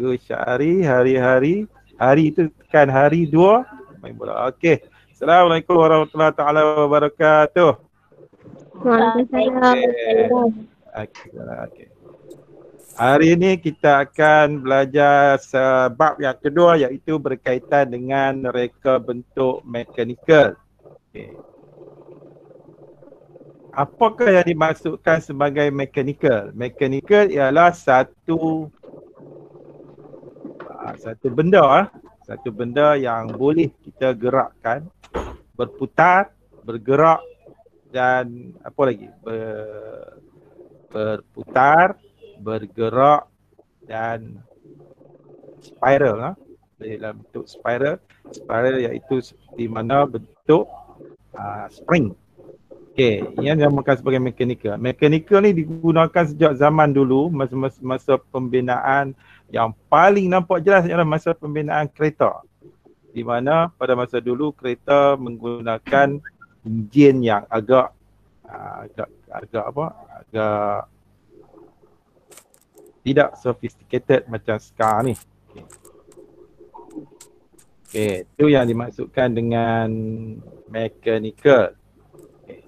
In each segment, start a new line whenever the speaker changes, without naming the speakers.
Cikgu Syahri, hari-hari. Hari itu tekan hari 2 main bola. Okey. Assalamualaikum warahmatullahi taala wabarakatuh.
Waalaikumsalam.
Okey. Hari ini kita akan belajar sebab yang kedua, iaitu berkaitan dengan reka bentuk mekanikal. Okay. Apakah yang dimaksudkan sebagai mekanikal? Mekanikal ialah satu benda yang boleh kita gerakkan, berputar, bergerak dan apa lagi? Berputar, bergerak dan spiral, dalam bentuk spiral. Spiral iaitu seperti mana bentuk spring. Okey, ini yang dinamakan sebagai mekanikal. Mekanikal ni digunakan sejak zaman dulu, masa pembinaan yang paling nampak jelas ialah masa pembinaan kereta. Di mana pada masa dulu kereta menggunakan enjin yang agak tidak sophisticated macam sekarang ni. Okey, itu yang dimaksudkan dengan mechanical. Okay.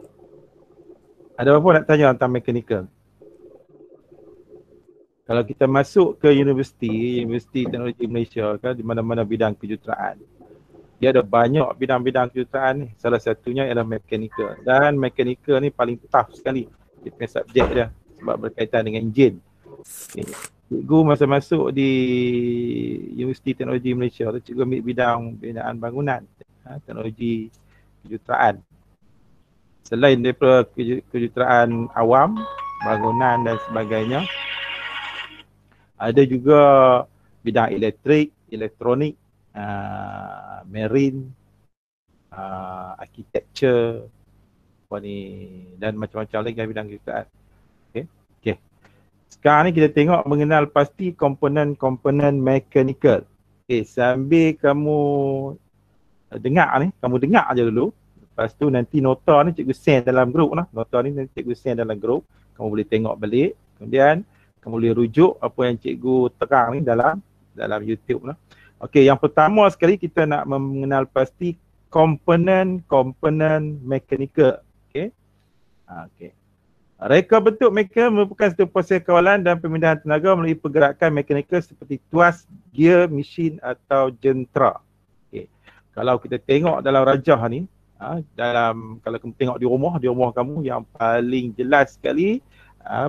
Ada apa nak tanya tentang mechanical? Kalau kita masuk ke Universiti Teknologi Malaysia kan, di mana-mana bidang kejuruteraan, dia ada banyak bidang-bidang kejuruteraan ni. Salah satunya ialah mechanical. Dan mechanical ni paling tough sekali. Dia punya subjek dia sebab berkaitan dengan enjin. Okay. Cikgu masa masuk di Universiti Teknologi Malaysia tu, cikgu ambil bidang binaan bangunan, teknologi kejuruteraan. Selain daripada kejuruteraan awam, bangunan dan sebagainya, ada juga bidang elektrik, elektronik, marine, architecture, dan macam-macam lagi bidang kejuruteraan. Okay. Sekarang ni kita tengok mengenal pasti komponen-komponen mechanical. Okay, sambil kamu dengar kamu dengar aja dulu. Lepas tu nanti nota ni cikgu send dalam grup lah. Nota ni nanti cikgu send dalam grup. Kamu boleh tengok balik. Kemudian kamu boleh rujuk apa yang cikgu terang ni dalam YouTube lah. Okey, yang pertama sekali kita nak mengenal pasti komponen mechanical. Okey. Okey. Reka bentuk mekanikal merupakan satu proses kawalan dan pemindahan tenaga melalui pergerakan mekanikal seperti tuas, gear, mesin atau jentera. Okay. Kalau kita tengok dalam rajah ni, kalau kamu tengok di rumah kamu yang paling jelas sekali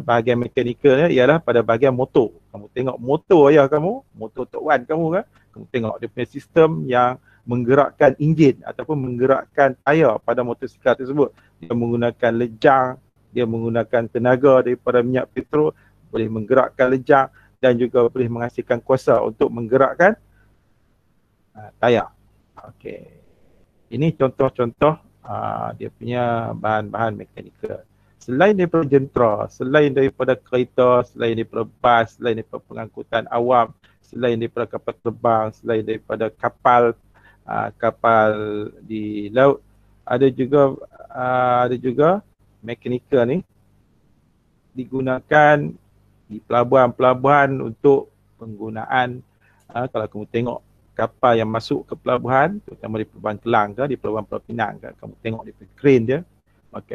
bahagian mekanikalnya ialah pada bahagian motor. Kamu tengok motor ayah kamu, motor Tok Wan kamu kan, kamu tengok dia punya sistem yang menggerakkan enjin ataupun menggerakkan tayar pada motosikal tersebut. Dia menggunakan lejang, dia menggunakan tenaga daripada minyak petrol, boleh menggerakkan lejang dan juga boleh menghasilkan kuasa untuk menggerakkan tayar. Okey. Ini contoh-contoh dia punya bahan-bahan mekanikal. Selain daripada jentera, selain daripada kereta, selain daripada bas, selain daripada pengangkutan awam, selain daripada kapal terbang, selain daripada kapal di laut, ada juga mekanikal ni digunakan di pelabuhan-pelabuhan untuk penggunaan kalau kamu tengok kapal yang masuk ke pelabuhan, terutama di pelabuhan Kelang ke, di pelabuhan Pulau Pinang ke, kamu tengok dia punya crane dia,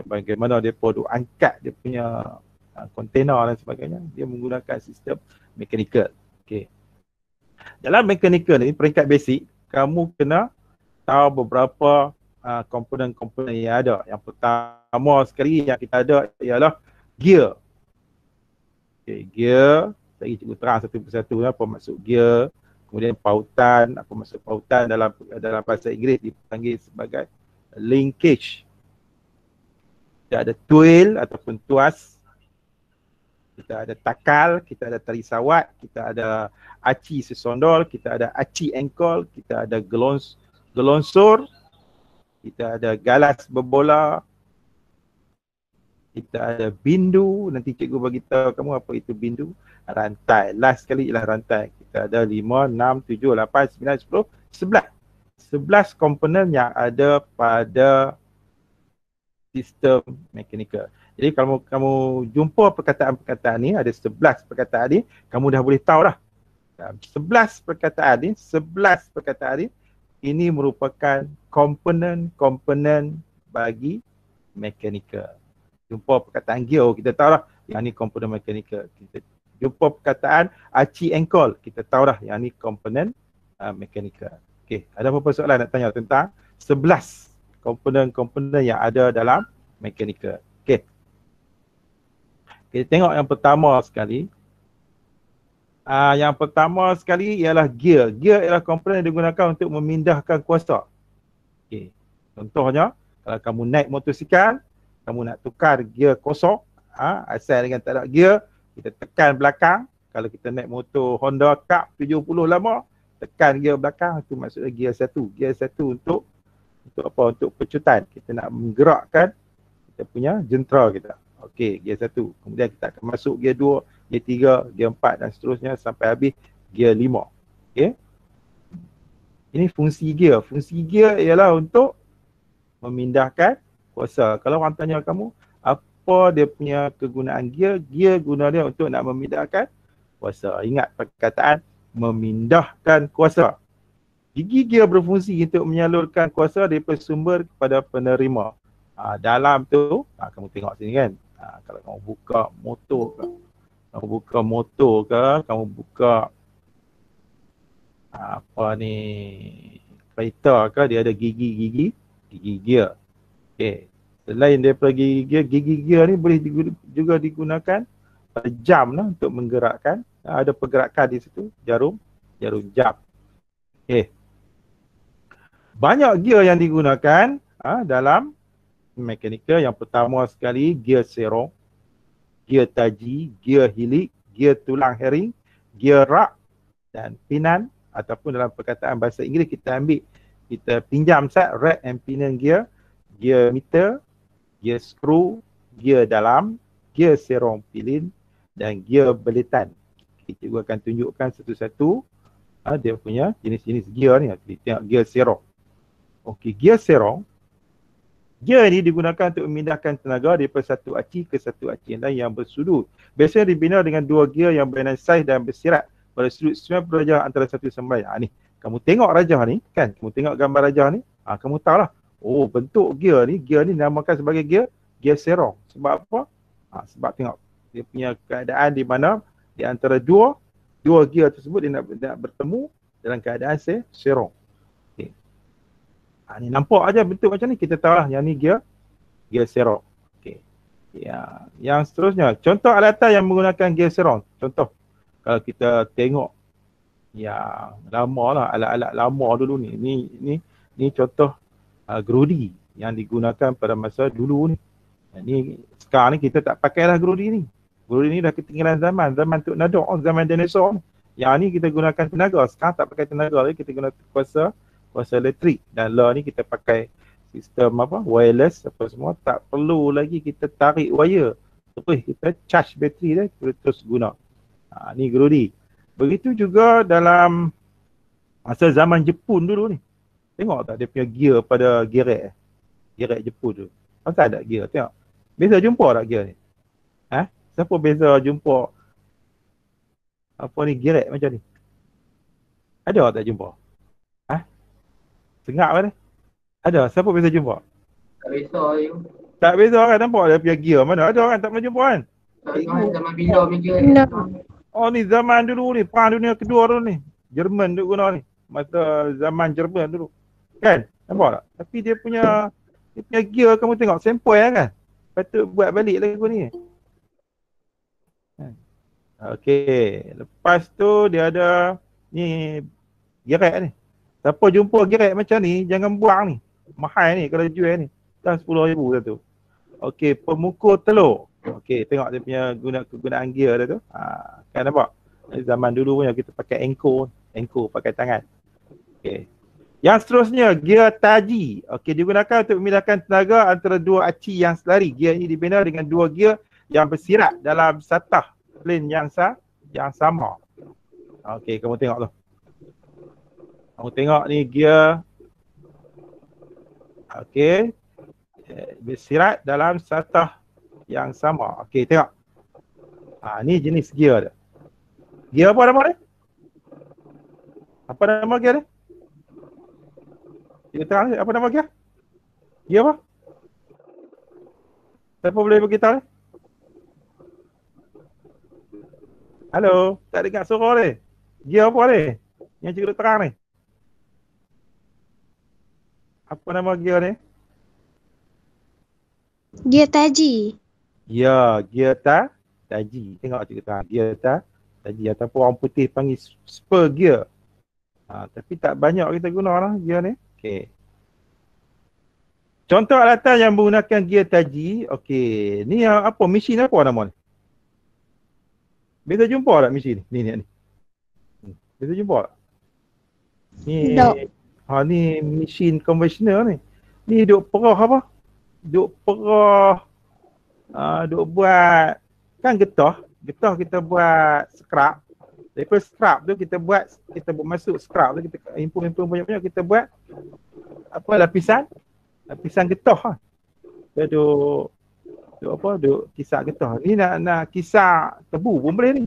bagaimana dia perlu angkat dia punya kontainer dan sebagainya, dia menggunakan sistem mekanikal. Okey. Dalam mekanikal ni, peringkat basic, kamu kena tahu beberapa komponen-komponen yang ada. Yang pertama sekali yang kita ada ialah gear. Okay, gear, saya cikgu terang satu persatu apa maksud gear. Kemudian pautan, apa maksud pautan dalam bahasa Inggeris dipanggil sebagai linkage. Kita ada twill ataupun tuas. Kita ada takal, kita ada tali sawat, kita ada aci sesondol, kita ada aci engkol, kita ada gelonsor, kita ada galas berbola, kita ada bindu. Nanti cikgu bagi tahu kamu apa itu bindu. Rantai, last sekali ialah rantai. Kita ada 5, 6, 7, 8, 9, 10, 11. 11 komponen yang ada pada sistem mekanikal. Jadi kalau kamu jumpa perkataan-perkataan ni, ada 11 perkataan ni, kamu dah boleh tahu dah 11 perkataan ni ini merupakan komponen-komponen bagi mekanikal. Jumpa perkataan gear, kita tahu lah yang ni komponen mekanikal. Kita jumpa perkataan aci engkol, kita tahu lah yang ni komponen mekanikal. Okey, ada apa-apa soalan nak tanya tentang 11 komponen-komponen yang ada dalam mekanikal? Okey. Kita tengok yang pertama sekali. Yang pertama sekali ialah gear. Gear ialah komponen yang digunakan untuk memindahkan kuasa. Okey. Contohnya, kalau kamu naik motosikal, kamu nak tukar gear kosong, asal dengan tak ada gear, kita tekan belakang. Kalau kita naik motor Honda Cup 70 lama, tekan gear belakang, itu maksudnya gear 1. Gear 1 untuk apa? Untuk pecutan. Kita nak menggerakkan kita punya jentera kita. Okey, gear 1. Kemudian kita akan masuk gear 2, gear 3, gear 4 dan seterusnya sampai habis gear 5. Okey. Ini fungsi gear. Fungsi gear ialah untuk memindahkan kuasa. Kalau orang tanya kamu, apa dia punya kegunaan gear? Gear guna dia untuk nak memindahkan kuasa. Ingat perkataan memindahkan kuasa. Gigi gear berfungsi untuk menyalurkan kuasa daripada sumber kepada penerima. Dalam tu, kamu tengok sini kan. Kalau kamu buka motor ke, kamu buka apa ni, kereta ke, dia ada gigi gear. Okey. Selain daripada gigi gear ni boleh juga digunakan pada jam lah untuk menggerakkan. Ada pergerakan di situ, jarum jam. Okey. Banyak gear yang digunakan dalam mekanikal. Yang pertama sekali, gear serong, gear taji, gear hilik, gear tulang herring, gear rak dan pinan, ataupun dalam perkataan bahasa Inggeris kita pinjam rack and pinion gear, gear meter, gear skru, gear dalam, gear serong pilin dan gear belitan. Kita juga akan tunjukkan satu-satu dia punya jenis-jenis gear ni. Kita tengok gear serong. Okey, gear serong. Gear ini digunakan untuk memindahkan tenaga daripada satu aci ke satu aci yang lain yang bersudut. Biasanya dibina dengan dua gear yang berlainan saiz dan bersirat pada sudut 90 darjah antara satu sama lain. Ni, kamu tengok rajah ni kan, kamu tengok gambar rajah ni, kamu tahulah. Oh, bentuk gear ni dinamakan sebagai gear serong. Sebab apa? Sebab tengok dia punya keadaan di mana di antara dua gear tersebut dia nak bertemu dalam keadaan serong. Ni nampak aja bentuk macam ni, kita tahulah yang ni gear serong. Okey. Ya, yang seterusnya, contoh alatan yang menggunakan gear serong. Contoh kalau kita tengok yang lama lah, alat-alat lama dulu ni. Ni contoh gerudi yang digunakan pada masa dulu ni. Ni sekarang ni kita tak pakailah gerudi ni. Gerudi ni dah ketinggalan zaman Tok Nadok, zaman dinosaur ni. Yang ni kita gunakan tenaga. Sekarang tak pakai tenaga lagi, kita guna kuasa elektrik. Dan ni kita pakai sistem wireless apa semua, tak perlu lagi kita tarik wire. Terus kita charge bateri dia, kita terus guna. Ni gerudi. Begitu juga dalam masa zaman Jepun dulu ni. Tengok tak dia punya gear pada gerek Jepun tu. Masa ada gear, tengok. Biasa jumpa tak gear ni? Siapa biasa jumpa apa ni gerek macam ni? Ada tak jumpa? Sengak kan ni? Ada? Siapa biasa jumpa?
Tak biasa je.
Tak biasa kan, nampak dia punya gear mana? Ada kan tak pernah jumpa kan?
Zaman bila mikir.
Oh ni zaman dulu ni, Perang Dunia Kedua dulu ni. Jerman duk guna ni. Masa zaman Jerman dulu. Kan? Nampak tak? Tapi dia punya gear kamu tengok sampel kan? Patut buat balik lagu ni. Okey. Lepas tu dia ada ni gerek ni. Siapa jumpa gerek macam ni, jangan buang ni. Mahal ni kalau jual ni. Kan 10,000 tu. Okey, pemukul telur. Okey, tengok dia punya kegunaan gear dia tu. Kan nampak? Zaman dulu punya kita pakai anchor pakai tangan. Okey. Yang seterusnya, gear taji. Okey, digunakan untuk memindahkan tenaga antara dua aci yang selari. Gear ini dibina dengan dua gear yang bersirat dalam satah plane yang sama. Okey, kamu tengok tu. Kamu tengok ni gear. Okey. Bersirat dalam satah yang sama. Okey, tengok. Ni jenis gear dia. Gear apa nama dia? Apa nama gear ni? Kita tahu apa nama gear? Gear apa? Siapa boleh beritahu ni? Halo, tak dengar suara ni. Gear apa ni? Yang cikgu duk terang ni. Apa nama gear ni?
Gear taji.
Ya, gear taji. Tengok cikgu terang. Gear taji ataupun orang putih panggil spur gear. Tapi tak banyak kita guna lah gear ni. Okey. Contoh alatan yang menggunakan gear taji. Okey. Ni apa? Mesin apa nama ni? Biasa jumpa tak mesin ni? Ni. Biasa jumpa tak? Ni.
Tak.
Ni mesin konvensional ni. Ni duk perah apa? Duk perah. Duk buat. Kan getah. Getah kita buat scrap. Daripada scrap tu kita buat masuk scrap tu kita impun banyak-banyak kita buat apa lapisan getah lah. Kita duk kisar getah. Ni nak kisar tebu pun boleh ni.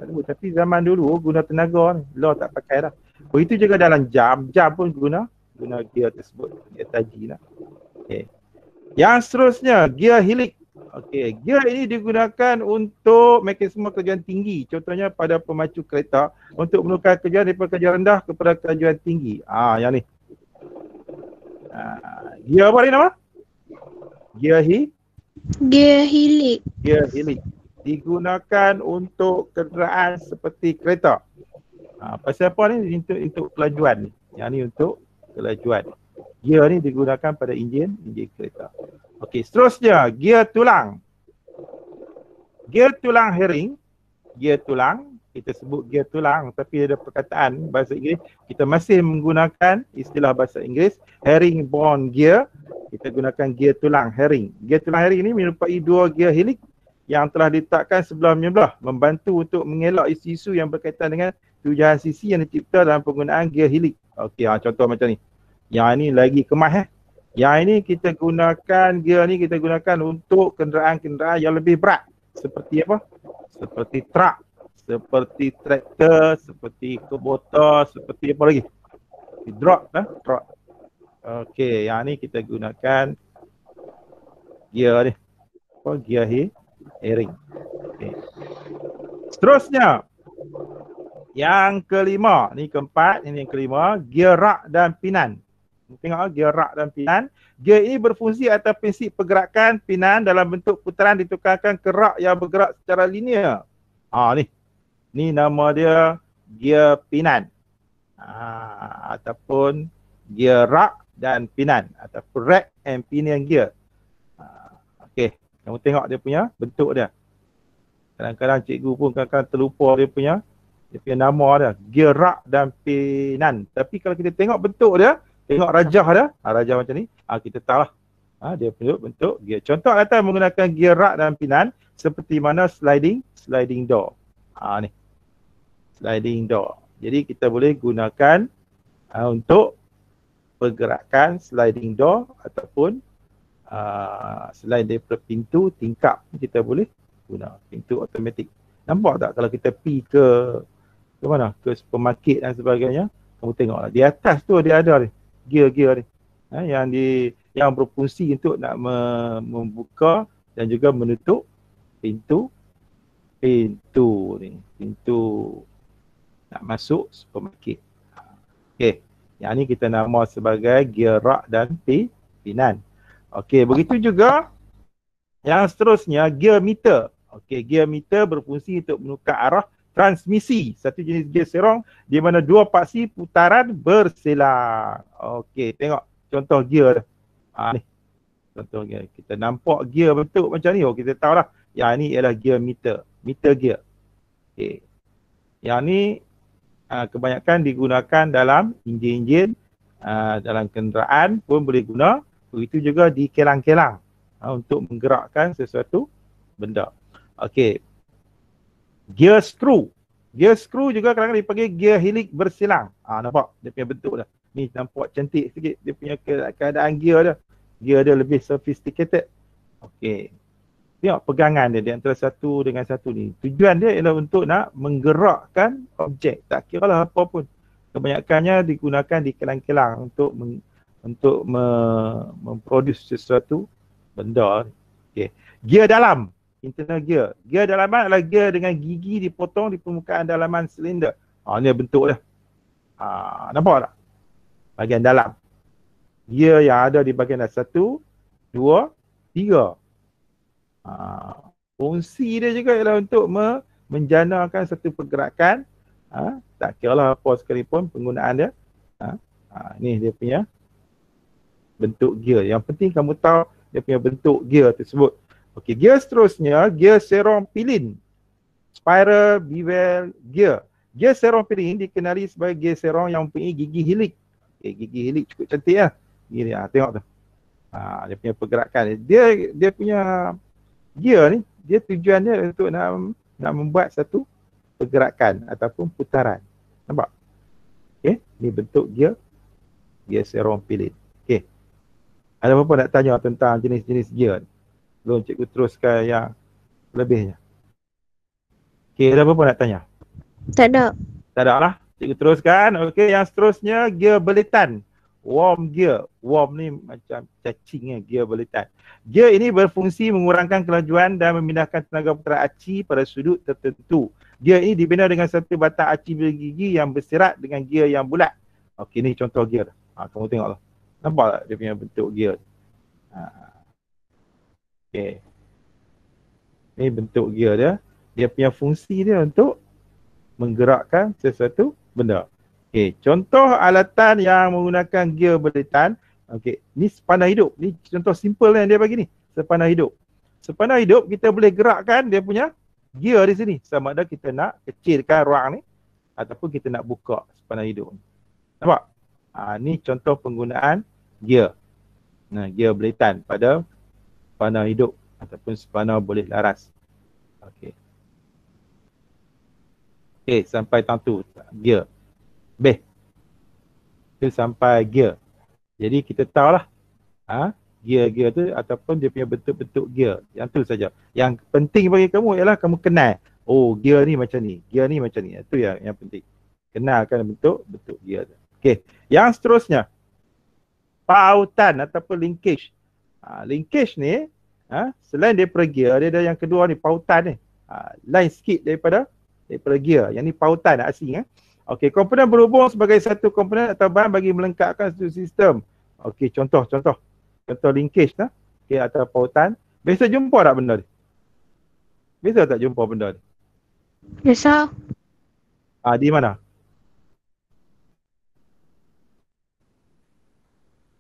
Tapi zaman dulu guna tenaga ni, law tak pakai dah. Begitu juga dalam jam pun guna gear tersebut, gear taji lah. Okay. Yang seterusnya gear helix. Okey, gear ini digunakan untuk mekanisme kelajuan tinggi. Contohnya pada pemacu kereta untuk menukar kelajuan daripada kelajuan rendah kepada kelajuan tinggi. Yang ni. Gear apa ni nama? Gear
helix.
Gear helix. Digunakan untuk kenderaan seperti kereta. Pasal apa ni? Untuk kelajuan ni. Yang ni untuk kelajuan. Gear ni digunakan pada enjin kereta. Okey, seterusnya gear tulang. Gear tulang herring. Gear tulang, kita sebut gear tulang tapi ada perkataan bahasa Inggeris, kita masih menggunakan istilah bahasa Inggeris herringbone gear. Kita gunakan gear tulang herring. Gear tulang herring ini menyerupai dua gear helix yang telah diletakkan sebelah menyebelah, membantu untuk mengelak isu-isu yang berkaitan dengan tujuan sisi yang dicipta dalam penggunaan gear helix. Okey, contoh macam ni. Yang ini lagi kemas Yang ini kita gunakan, gear ni kita gunakan untuk kenderaan-kenderaan yang lebih berat. Seperti apa? Seperti truk, seperti traktor, seperti kubota, seperti apa lagi? Drop. Okey, yang ni kita gunakan gear ni. Gear herring. Okay. Seterusnya, yang kelima, ni keempat, ini yang kelima, gear rak dan pinan. Tengok gear rak dan pinan. Gear ini berfungsi atas prinsip pergerakan pinan dalam bentuk putaran ditukarkan ke rak yang bergerak secara linear. Ni nama dia gear pinan. Ataupun gear rak dan pinan ataupun rack and pinion gear. Okey, kamu tengok dia punya bentuk dia. Kadang-kadang cikgu pun kadang-kadang terlupa dia punya nama dia, gear rak dan pinan. Tapi kalau kita tengok bentuk dia, tengok rajah dia, rajah macam ni, kita tahu lah. Dia bentuk gear. Contoh alatan menggunakan gear rak dan pinan seperti mana sliding door. Ni. Sliding door. Jadi kita boleh gunakan untuk pergerakan sliding door ataupun selain daripada pintu tingkap kita boleh guna pintu automatik. Nampak tak kalau kita pergi ke mana? Ke supermarket dan sebagainya, kamu tengoklah di atas tu dia ada ni. Gear ni yang berfungsi untuk nak membuka dan juga menutup pintu nak masuk supermarket. Okey, yang ni kita nama sebagai gear rak dan pinan. Okey, begitu juga yang seterusnya gear meter. Okey, gear meter berfungsi untuk menukar arah transmisi, satu jenis gear serong di mana dua paksi putaran berselang. Okey, tengok contoh gear. Ni. Contoh gear. Kita nampak gear bentuk macam ni. Kita tahulah yang ni ialah gear meter. Meter gear. Okey. Yang ni kebanyakan digunakan dalam enjin-enjin, dalam kenderaan pun boleh guna. Begitu juga di kelang-kelang untuk menggerakkan sesuatu benda. Okey. Gear screw. Gear screw juga kadang-kadang dipanggil gear helix bersilang. Nampak dia punya bentuk dah. Ni nampak cantik sikit dia punya keadaan gear dia. Gear dia lebih sophisticated. Okey. Tengok pegangan dia di antara satu dengan satu ni. Tujuan dia ialah untuk nak menggerakkan objek. Tak kira lah apa pun. Kebanyakannya digunakan di kilang-kilang untuk memproduce sesuatu benda. Okay. Gear dalam. Internal gear. Gear dalaman adalah gear dengan gigi dipotong di permukaan dalaman silinder. Ni bentuk dia. Nampak tak? Bahagian dalam. Gear yang ada di bahagian atas 1, 2, 3. Fungsi dia juga ialah untuk menjanakan satu pergerakan. Tak kira lah apa sekalipun penggunaan dia. Ni dia punya bentuk gear. Yang penting kamu tahu dia punya bentuk gear tersebut. Okey, gear seterusnya, gear Serong-Pilin. Spiral bevel gear. Gear Serong-Pilin dikenali sebagai gear serong yang mempunyai gigi hilik. Gigi hilik cukup cantik lah. Gini, tengok tu. Dia punya pergerakan. Dia punya gear ni, dia tujuan dia untuk nak membuat satu pergerakan ataupun putaran. Nampak? Okey, ni bentuk gear Serong-Pilin. Okey. Ada apa-apa nak tanya tentang jenis-jenis gear ni? Belum cikgu teruskan yang lebihnya. Okey, ada apa-apa nak tanya?
Tak ada.
Tak ada lah. Cikgu teruskan. Okey, yang seterusnya gear belitan. Worm gear. Worm ni macam cacing gear belitan. Gear ini berfungsi mengurangkan kelajuan dan memindahkan tenaga putaran aci pada sudut tertentu. Gear ini dibina dengan satu batang aci bergigi yang bersirat dengan gear yang bulat. Okey, ni contoh gear. Kamu tengoklah. Nampak tak dia punya bentuk gear? Okey. Ni bentuk gear dia. Dia punya fungsi dia untuk menggerakkan sesuatu benda. Okey, contoh alatan yang menggunakan gear belitan. Okey, ni sepanah hidup. Ni contoh simple yang dia bagi ni. Sepanah hidup. Sepanah hidup kita boleh gerakkan dia punya gear di sini. Sama ada kita nak kecilkan ruang ni ataupun kita nak buka sepanah hidup ni. Nampak? Ni contoh penggunaan gear. Gear belitan pada sepanah hidup ataupun sepanah boleh laras. Okey. Okey, sampai tentu gear. Itu sampai gear. Jadi kita tahulah gear-gear tu ataupun dia punya bentuk-bentuk gear. Yang tu saja. Yang penting bagi kamu ialah kamu kenal. Oh, gear ni macam ni. Gear ni macam ni. Itu yang penting. Kenalkan bentuk gear tu. Okey. Yang seterusnya. Pautan ataupun linkage. Linkage ni, selain daripada gear, dia ada yang kedua ni, pautan ni. Lain sikit daripada gear. Yang ni pautan asing. Okey, komponen berhubung sebagai satu komponen atau bahan bagi melengkapkan satu sistem. Okey, contoh linkage lah. Okey, atau pautan. Biasa jumpa tak benda ni? Biasa tak jumpa benda ni?
Biasa.
Di mana?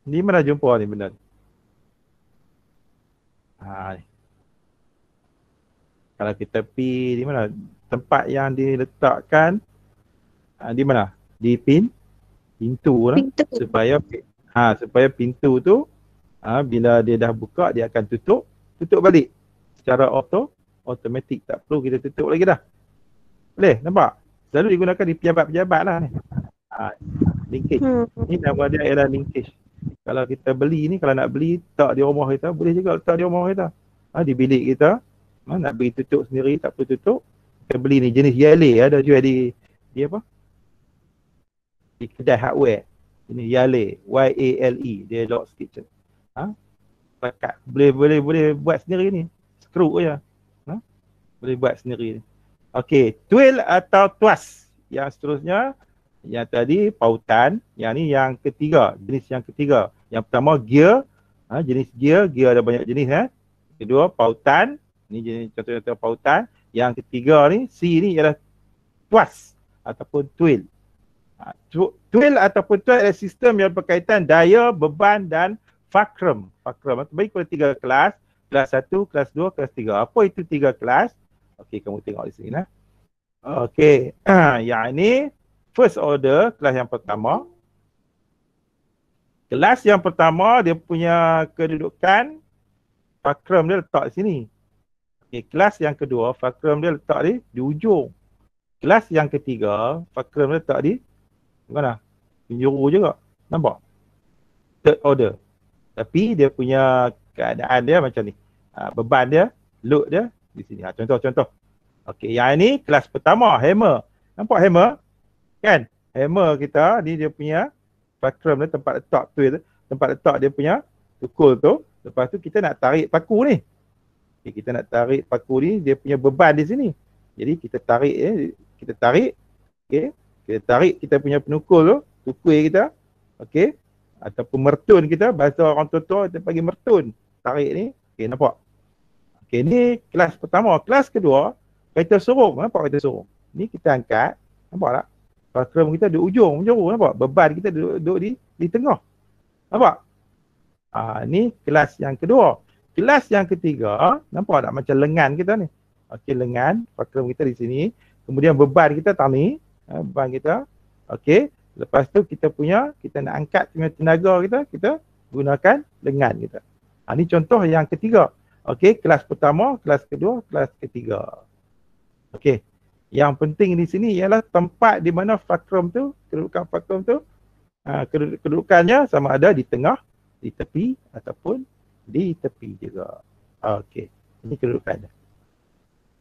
Di mana jumpa ni benda ni? Ni. Kalau kita pergi di mana? Tempat yang diletakkan di mana? Di pintu lah. Supaya pintu tu bila dia dah buka dia akan tutup balik secara automatik, tak perlu kita tutup lagi dah. Boleh nampak? Selalu digunakan di pejabat-pejabat lah ni. Linkage. Ni nama dia ialah linkage. Kalau kita beli ni, kalau nak beli letak di rumah kita, boleh juga letak di rumah kita. Di bilik kita. Nak beli tutup sendiri tak perlu tutup. Kita beli ni jenis Yale, ada jual di apa? Di kedai hardware. Ini Yale, Y-A-L-E, dia Lord's Kitchen. Pekat. Boleh buat sendiri ni. Skru je. Boleh buat sendiri ni. Okey, twill atau tuas. Yang seterusnya, yang tadi pautan, yang ni yang ketiga, jenis yang ketiga. Yang pertama gear, jenis gear ada banyak jenis. Kedua pautan, ni jenis contoh-contoh pautan. Yang ketiga ni, C ni ialah tuas ataupun twill. Twill ataupun tuas adalah sistem yang berkaitan daya, beban dan fulcrum. Fulcrum terbagi pada 3 kelas. Kelas 1, kelas 2, kelas 3. Apa itu 3 kelas? Okey, kamu tengok di sini lah. Okey, yang ini first order, kelas yang pertama. Kelas yang pertama dia punya kedudukan fulcrum dia letak di sini. Okey, kelas yang kedua fulcrum dia letak di ujung. Kelas yang ketiga fulcrum dia letak di mana? Penjuru juga. Nampak? Third order. Tapi dia punya keadaan dia macam ni. Beban dia Load dia di sini. Contoh-contoh. Okey, yang ini kelas pertama, hammer. Nampak hammer? Kan? Hammer kita ni dia punya fulcrum dia, tempat letak tu, tempat letak dia punya tukul tu. Lepas tu kita nak tarik paku ni. Okay, kita nak tarik paku ni, dia punya beban di sini. Jadi kita tarik, kita tarik. Okey, kita tarik kita punya penukul tu, tukul kita. Okey, ataupun mertun kita, bahasa orang tua-tua kita panggil mertun. Tarik ni. Okey, nampak? Okey, ni kelas pertama. Kelas kedua, kereta sorong. Nampak kereta sorong? Ni kita angkat. Nampak tak? Fulcrum kita di ujung penjuru, nampak? Beban kita duduk di tengah. Nampak? Ni kelas yang kedua. Kelas yang ketiga, nampak tak macam lengan kita ni? Okey, lengan, fulcrum kita di sini. Kemudian beban kita tak ni, beban kita. Okey, lepas tu kita nak angkat punya tenaga kita gunakan lengan kita. Ni contoh yang ketiga. Okey, kelas pertama, kelas kedua, kelas ketiga. Okey. Yang penting di sini ialah tempat di mana fulcrum tu, kedudukan fulcrum tu, kedudukannya sama ada di tengah, di tepi ataupun di tepi juga. Okey, ini kedudukannya.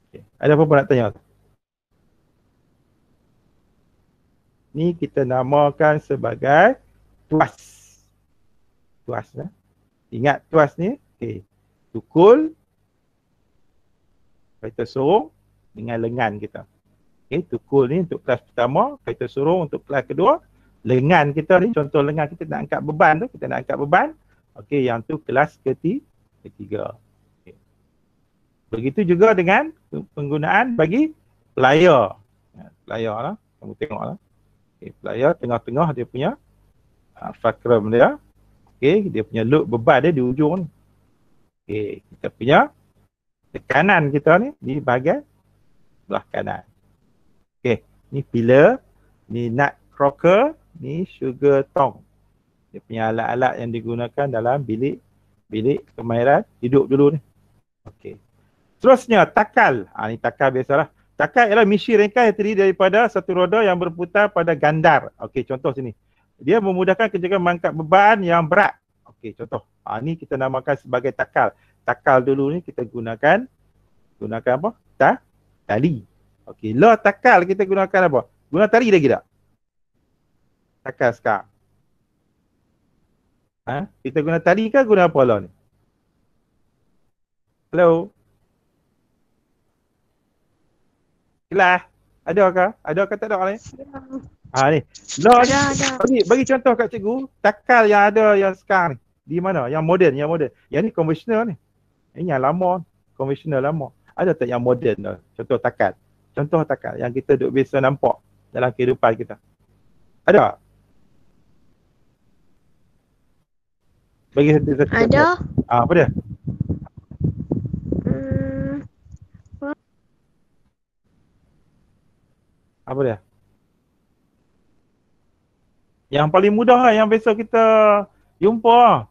Okay. Ada apa-apa nak tanya? Ni kita namakan sebagai tuas. Tuas. Ingat tuas ni, okay. Tukul, kereta sorong dengan lengan kita. Okay, tukul ni untuk kelas pertama, kereta sorong untuk kelas kedua. Lengan kita ni, contoh lengan kita nak angkat beban tu, kita nak angkat beban. Okey, yang tu kelas ketiga. Okay. Begitu juga dengan penggunaan bagi plier. Plier lah, kamu tengoklah. Okay, plier tengah-tengah dia punya fulcrum dia. Okey, dia punya load beban dia di ujung ni. Okey, kita punya tekanan kita ni di bahagian belah kanan. Okey, ni pillar, ni nut crocker, ni sugar tong. Dia punya alat-alat yang digunakan dalam bilik kemahiran hidup dulu ni. Okey. Seterusnya takal. Ni takal biasalah. Takal ialah mesin rengkai yang terdiri daripada satu roda yang berputar pada gandar. Okey, contoh sini. Dia memudahkan kerja mengangkat beban yang berat. Okey, contoh. Ni kita namakan sebagai takal. Takal dulu ni kita gunakan apa? Tali. Okey, lah takal kita gunakan apa? Guna tali lagi tak? Takal sekarang. Kita guna tali ke guna apa lah ni? Hello? Kelas? Adakah? Adakah tak ada ni? Ni. Lah ni. Bagi contoh kat cikgu, takal yang ada yang sekarang ni. Di mana? Yang moden, Yang ni konvensional ni. Ini yang lama, konvensional lama. Ada tak yang moden tu? Contoh takal. Contoh takal yang kita duk biasa nampak dalam kehidupan kita. Ada? Bagi satu.
Ada.
Apa dia? Apa dia? Yang paling mudah lah, yang biasa kita jumpa.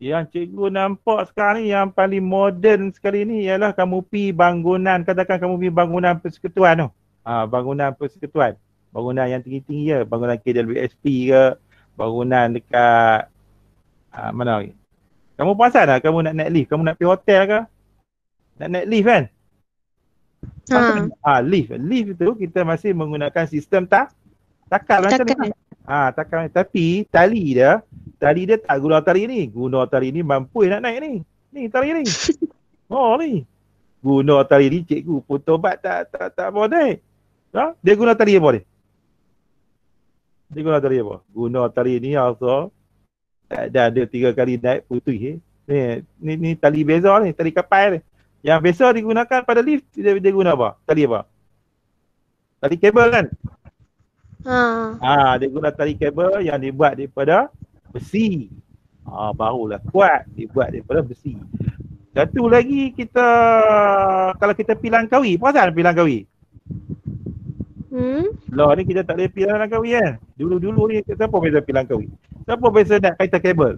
Yang cikgu nampak sekarang ni yang paling moden sekali ni ialah kamu pi bangunan, katakan kamu pi bangunan persekutuan tu. Bangunan persekutuan. Bangunan yang tinggi-tinggi ya, bangunan KWSP ke, bangunan dekat mana lagi? Kamu perasan tak kamu nak naik lift? Kamu nak pergi hotel ke? Nak naik lift kan? Lift. Lift tu kita masih menggunakan sistem takal macam ni. Takal. Tapi tali dia tak guna tali ni. Guna tali ni mampu nak naik ni. Ni tali ni. Ni. Guna tali ni cikgu pun tobat tak mau naik. Dia guna tali apa dia? Dia guna tali apa? Guna tali ni also ada 3 kali naik putih. Ni tali beza ni, tali kapal ni. Yang biasa digunakan pada lift, dia guna apa? Tali apa? Tali kabel kan? Dia guna tali kabel yang dibuat daripada besi. Barulah kuat dibuat daripada besi. Satu lagi kalau kita pergi Langkawi, perasan pergi Langkawi? Lah ni kita tak boleh pergi Langkawi kan? Dulu ni siapa biasa pergi Langkawi? Siapa biasa nak kaitan kabel?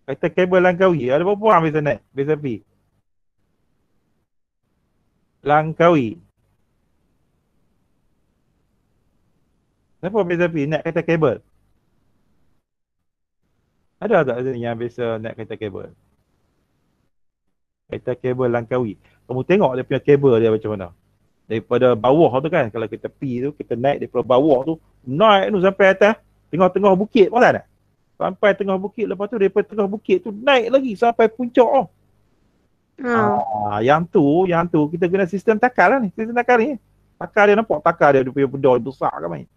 Kaitan kabel Langkawi. Ada berapa orang biasa naik? Biasa pergi? Langkawi. Siapa biasa pergi nak kaitan kabel? Ada tak yang biasa naik kereta kabel? Kereta kabel Langkawi. Kamu tengok dia punya kabel dia macam mana. Daripada bawah tu kan, kalau kita pergi tu, kita naik daripada bawah tu, naik tu sampai atas, tengah-tengah bukit, perasan tak? Sampai tengah bukit, lepas tu daripada tengah bukit tu, naik lagi sampai puncak. Yang tu kita guna sistem takar lah ni. Sistem takar ni. Takar dia nampak, takar dia punya benda besar kan main.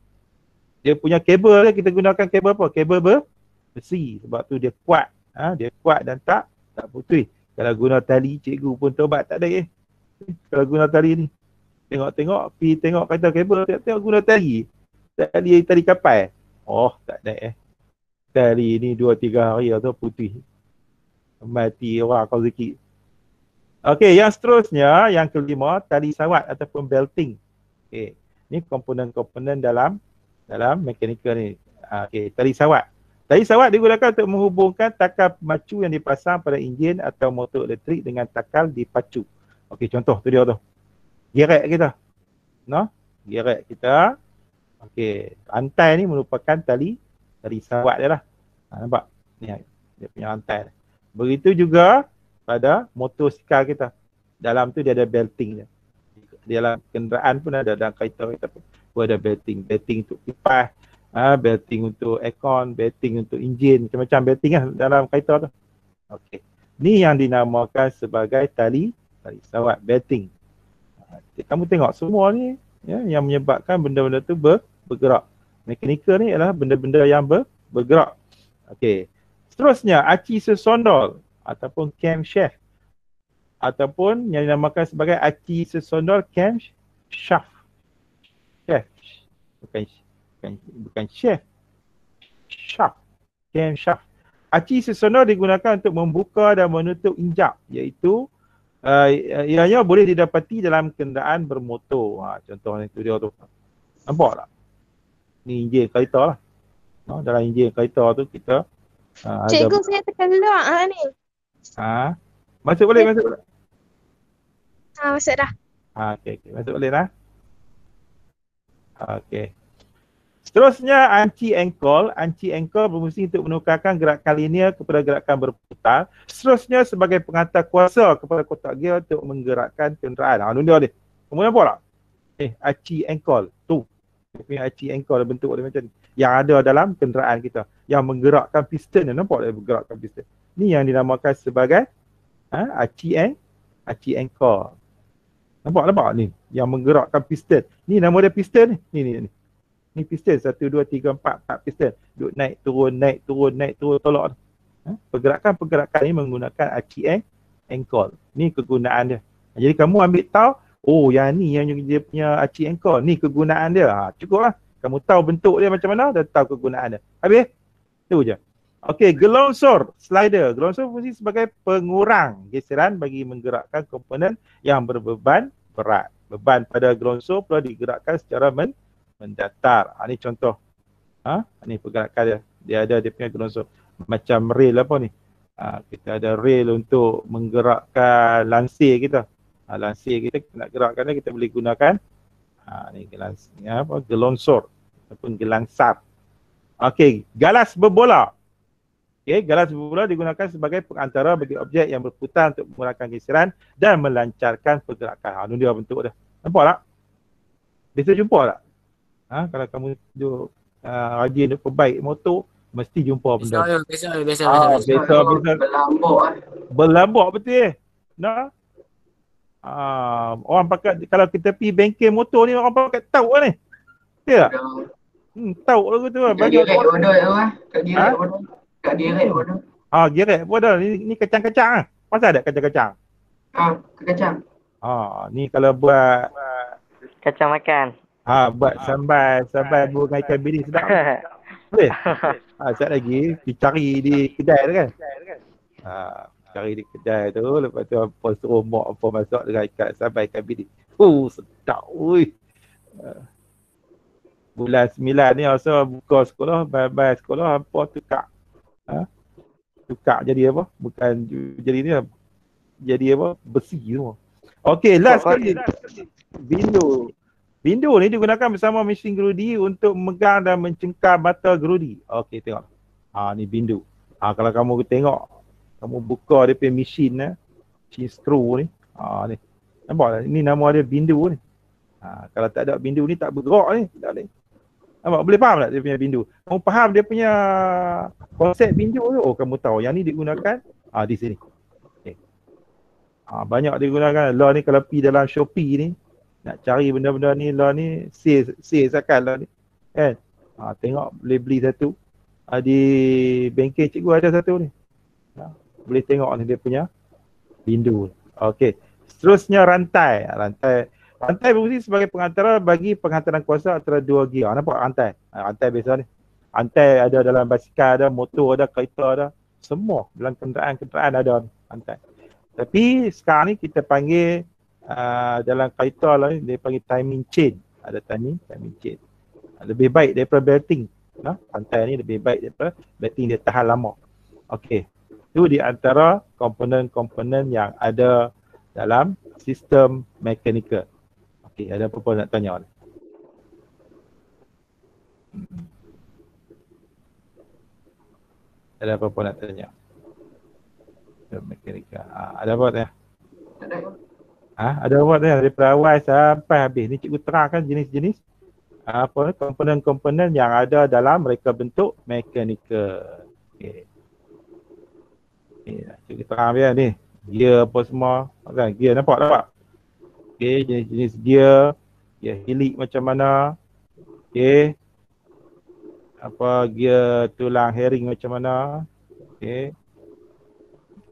Dia punya kabel dia, kita gunakan kabel apa? Kabel besi. Sebab tu dia kuat. Dia kuat dan tak putih. Kalau guna tali, cikgu pun tobat tak ada Kalau guna tali ni. Tengok, pergi tengok kata kabel, tengok guna tali. Tali kapal. Oh, tak ada Tali ni 2-3 hari atau putih. Mati orang kau sikit. Okey, yang seterusnya, yang kelima, tali sawat ataupun belting. Okey, ni komponen-komponen dalam mekanikal ni. Okey, tali sawat. Tali sawat digunakan untuk menghubungkan takar pemacu yang dipasang pada enjin atau motor elektrik dengan takar dipacu. Okey, contoh tu dia tu. Gerek kita. Gerek kita. Okey, rantai ni merupakan tali sawat dia lah. Nampak? Ni dia punya rantai. Begitu juga pada motosikal kita. Dalam tu dia ada belting dia. Dalam kenderaan pun ada, dalam kereta kita pun ada belting. Belting untuk kipas, belting untuk aircon, belting untuk enjin, macam-macam belting lah dalam kereta tu. Okey. Ni yang dinamakan sebagai tali sawat, belting. Kamu tengok semua ni yang menyebabkan benda-benda tu bergerak. Mekanikal ni adalah benda-benda yang bergerak. Okey. Seterusnya, aci sesondol ataupun camshaft ataupun yang dinamakan sebagai aci sesondol camshaft. Bukan shaft. Shaft. Camshaft. Aci sesondol digunakan untuk membuka dan menutup injap, iaitu ianya boleh didapati dalam kenderaan bermotor. Contohnya itu dia tu. Nampak tak? Ni enjin kereta lah. Dalam enjin kereta tu kita
Cikgu, saya terkelak ni.
Masuk boleh.
Masuk dah.
Okey. Masuk boleh dah. Okey. Seterusnya, anti-ankle. Anti-ankle berfungsi untuk menukarkan gerakan linear kepada gerakan berputar. Seterusnya, sebagai pengantar kuasa kepada kotak gear untuk menggerakkan kenderaan. Dunia dia. Kamu nampak tak? Anti-ankle. Tu. Dia punya anti-ankle bentuk dia macam ni. Yang ada dalam kenderaan kita. Yang menggerakkan piston. Nampak dia bergerakkan piston. Ni yang dinamakan sebagai anti-ankle. Nampak ni? Yang menggerakkan piston. Ni nama dia piston ni. Ni. Ni piston 1, 2, 3, 4 piston. Duduk naik turun, tolak. Pergerakan ni menggunakan anti-ankle. Ni kegunaan dia. Jadi kamu ambil tahu, yang ni yang dia punya anti-ankle. Ni kegunaan dia. Cukup lah. Kamu tahu bentuk dia macam mana dan tahu kegunaan dia. Habis? Itu je. Okey, gelongsor, slider. Gelongsor berfungsi sebagai pengurang geseran bagi menggerakkan komponen yang berbeban berat. Beban pada gelongsor perlu digerakkan secara mendatar. Ni contoh. Ni pergerakan dia. Dia ada dia punya gelongsor. Macam rail apa ni. Kita ada rail untuk menggerakkan lansir kita. Lansir kita nak gerakkan dia, kita boleh gunakan ni gelongsor ataupun gelangsar. Okey, galas berbola. Okey, galas berbola digunakan sebagai perantara bagi objek yang berputar untuk mengurangkan geseran dan melancarkan pergerakan. Ini dia bentuk dia. Nampak tak? Biasa jumpa tak? Kalau kamu duduk rajin untuk perbaik motor, mesti jumpa benda.
Biasa.
Berlambak betul. Orang pakai, kalau kita pergi bengkel motor ni, orang pakai tauk ni. Betul tak? Tauk tu tu lah.
Kat direct bodoh tu lah. Kat direct bodoh.
Direct bodoh. Ni kacang-kacang lah. Pasal ada kacang-kacang?
Kacang.
Ni kalau buat
kacang makan.
Buat sambal bunga ikan bilis sedap. Boleh? Sekejap lagi cari di kedai tu kan. Cari di kedai tu, lepas tu apa suruh mak apa masak dengan ikan sambal ikan bilis. Sedap oi. Bulan 9 ni rasa buka sekolah, bye-bye sekolah hampa tukar. Tukar jadi apa? Bukan jadi ni, jadi apa? Besi semua. Okey, last kali. Bindu ni digunakan bersama mesin gerudi untuk memegang dan mencengkam mata gerudi. Okey, tengok. Ni bindu. Kalau kamu tengok, kamu buka dia punya mesin mesin screw ni. Ni. Nampak tak? Ini nama dia bindu ni. Kalau tak ada bindu ni tak bergerak ni. Tak boleh. Nampak? Boleh faham tak dia punya bindu? Kamu faham dia punya konsep bindu tu? Oh, kamu tahu. Yang ni digunakan di sini. Okay. Banyak digunakan. Lah ni kalau pergi dalam Shopee ni, nak cari benda-benda ni, lah ni, sales akan lah ni. Kan? Tengok boleh beli satu. Di bengkel cikgu ada satu ni. Boleh tengok ni dia punya bindu. Okey. Seterusnya rantai. Rantai berfungsi sebagai pengantara bagi penghantaran kuasa antara dua gear. Nampak rantai? Rantai biasa ni. Rantai ada dalam basikal, ada motor, ada kereta, ada. Semua dalam kenderaan ada rantai. Tapi sekarang ni kita panggil dalam kereta lah ni, dia panggil timing chain. Ada timing chain. Lebih baik daripada belting. Rantai ni lebih baik daripada belting, dia tahan lama. Okey. Itu di antara komponen-komponen yang ada dalam sistem mekanikal. Okey, ada apa-apa nak tanya? Ada apa-apa nak tanya? Mekanikal. Ada apa tanya? Ada apa tanya? Daripada awal sampai habis. Ni cikgu terangkan jenis-jenis komponen-komponen yang ada dalam reka bentuk mekanikal. Okey. Cikgu terang dia ni. Gear apa semua. Gear nampak? Okey, jenis-jenis gear. Gear helik macam mana. Okey. Gear tulang herring macam mana. Okey.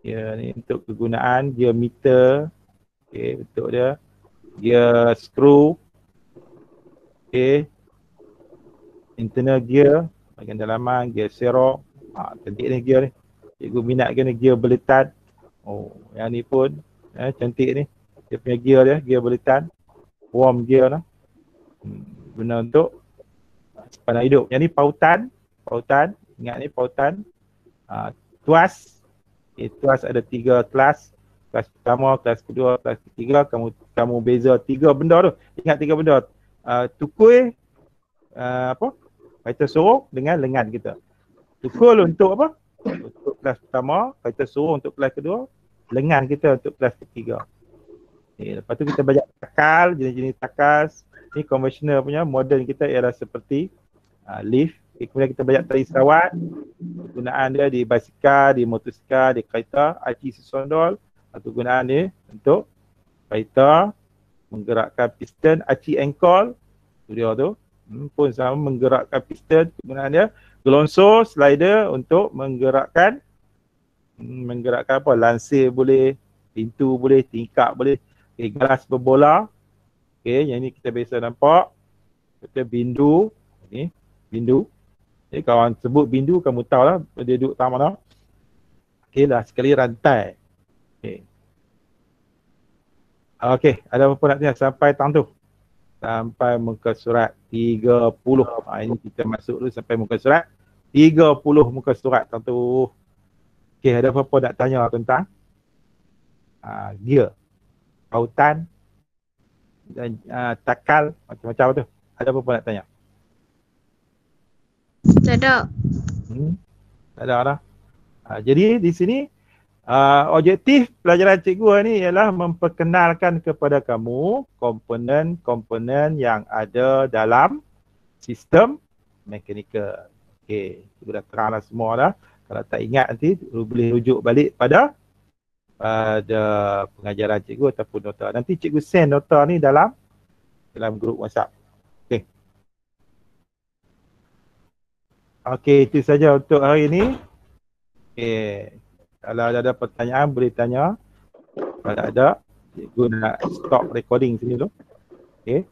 Gear ni untuk kegunaan. Gear meter. Okey, bentuk dia. Gear screw. Okey. Internal gear. Bahagian dalaman. Gear serok. Cantik ni gear ni. Cikgu minat ke ni gear beletan. Oh, yang ni pun cantik ni. Dia punya gear beletan. Warm gear lah. Guna untuk sepanjang hidup. Yang ni pautan. Ingat ni pautan. Tuas. Tuas ada 3 kelas. Kelas pertama, kelas kedua, kelas ketiga. Kamu beza 3 benda tu. Ingat 3 benda. Tukul. Kereta sorong dengan lengan kita. Tukul untuk apa? Untuk kelas pertama, kereta sorong untuk kelas kedua, lengan kita untuk kelas ketiga. Lepas tu kita belajar takal, jenis-jenis takal. Ni konvensional punya, modern kita ialah seperti lift. Kemudian kita belajar tali sawat. Penggunaan dia di basikal, di motosikal, di kereta, aci sesondol. Penggunaan dia untuk kereta, menggerakkan piston, aci engkol. Tu dia tu. Pun sama menggerakkan piston, penggunaan dia. Gelonsor, slider untuk menggerakkan apa? Lansir boleh, pintu boleh, tingkap boleh. Okay, gelas berbola. Okay, yang ni kita biasa nampak. Kita bindu. Ni, bindu. Okay, kawan sebut bindu, kamu tahu lah dia duduk tak mana. Okay lah, sekali rantai. Okay. Okay, ada apa nak tanya sampai tang tu? Sampai muka surat 30. Ini kita masuk dulu sampai muka surat 30 muka surat tentu. Okey, ada apa-apa nak tanya tentang gear, pautan dan takal macam-macam tu. Ada apa-apa nak tanya?
Tak ada.
Tak ada dah. Jadi di sini objektif pelajaran cikgu ni ialah memperkenalkan kepada kamu komponen-komponen yang ada dalam sistem mekanikal. Okey, cikgu dah teranglah semua dah. Kalau tak ingat nanti boleh rujuk balik pada pengajaran cikgu ataupun nota. Nanti cikgu send nota ni dalam grup WhatsApp. Okey. Okey, itu saja untuk hari ini. Okey. Kalau ada pertanyaan boleh tanya. Kalau ada, cikgu nak stop recording sini dulu. Okey.